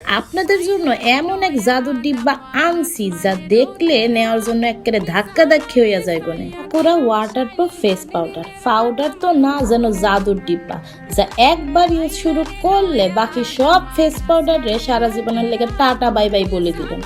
আপনাদের জন্য এমন এক জাদুর ডিব্বা আনছি যা দেখলে নেওয়ার জন্য একেবারে ধাক্কা ধাক্কি হইয়া যাইব না। সাকুরা ওয়াটারপ্রুফ ফেস পাউডার তো না যেন জাদুর ডিব্বা, যা একবার ইউজ শুরু করলে বাকি সব ফেস পাউডারে সারা জীবনের লেগে টাটা বাই বাই বলে দিবেন।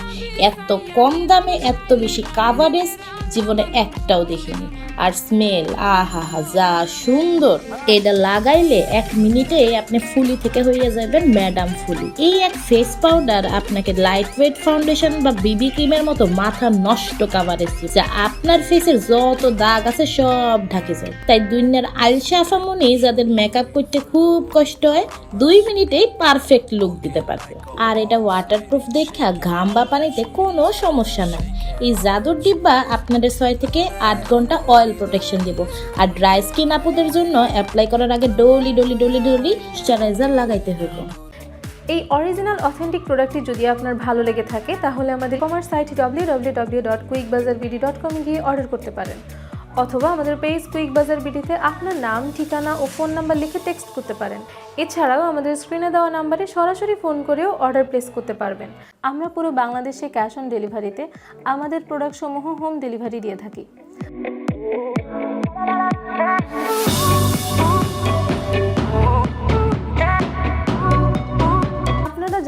এত কম দামে এত বেশি কাভারেজ জীবনে একটাও দেখিনি। আর স্মেল আহা হা যা সুন্দর, এটা লাগাইলে 1 মিনিটে আপনি ফুলি থেকে হইয়া যাবেন ম্যাডাম ফুলি। এই এক ফেস পাউডার আপনাকে লাইট ওয়েট ফাউন্ডেশন বা বিবি ক্রিমের মতো মাথা নষ্ট কাভারেজ দিবে, যা আপনার ফেসের যত দাগ আছে সব ঢাকে যায়। তাই দুনিয়ার আলসা আফামনি যাদের মেকআপ করতে খুব কষ্ট হয় 2 মিনিটেই পারফেক্ট লুক দিতে পারবে। আর এটা ওয়াটারপ্রুফ দেখা ঘাম বা পানিতে কোনো সমস্যা নাই। এই জাদুর ডিব্বা আপনাদের 6 থেকে 8 ঘন্টা অয়েল প্রোটেকশন দিব। আর ড্রাই স্কিন আপুদের জন্য অ্যাপ্লাই করার আগে ডলি ময়শ্চারাইজার লাগাইতে হবে। এই অরিজিনাল অথেন্টিক প্রোডাক্টটি যদি আপনার ভালো লেগে থাকে তাহলে আমাদের কমার্স সাইট www.quickbazarbd.com এ গিয়ে অর্ডার করতে পারেন, অথবা আমাদের পেজ কুইক বাজার বিডিতে আপনার নাম, ঠিকানা ও ফোন নাম্বার লিখে টেক্সট করতে পারেন। এছাড়াও আমাদের স্ক্রিনে দেওয়া নাম্বারে সরাসরি ফোন করেও অর্ডার প্লেস করতে পারবেন। আমরা পুরো বাংলাদেশে ক্যাশ অন ডেলিভারিতে আমাদের প্রোডাক্টসমূহ হোম ডেলিভারি দিয়ে থাকি।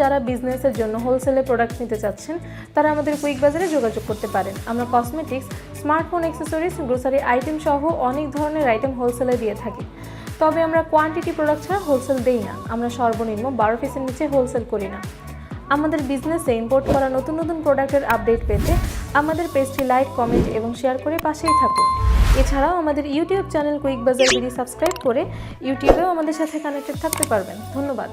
যারা বিজনেসের জন্য হোলসেলে প্রোডাক্ট নিতে চাচ্ছেন তারা আমাদের কুইক বাজারে যোগাযোগ করতে পারেন। আমরা cosmetics, smartphone accessories, grocery item সহ অনেক ধরনের আইটেম হোলসেলে দিয়ে থাকি। তবে আমরা কোয়ান্টিটি প্রোডাক্ট ছাড়া হোলসেল দেই না। আমরা সর্বনিম্ন 12 পিসের নিচে হোলসেল করি না। আমাদের বিজনেসে ইম্পোর্ট করা নতুন নতুন প্রোডাক্টের আপডেট পেতে আমাদের পেজটি লাইক, কমেন্ট এবং শেয়ার করে পাশেই থাকুন। এছাড়াও আমাদের ইউটিউব চ্যানেল কুইক বাজার বিডি সাবস্ক্রাইব করে ইউটিউবেও আমাদের সাথে কানেক্টেড থাকতে পারবেন। ধন্যবাদ।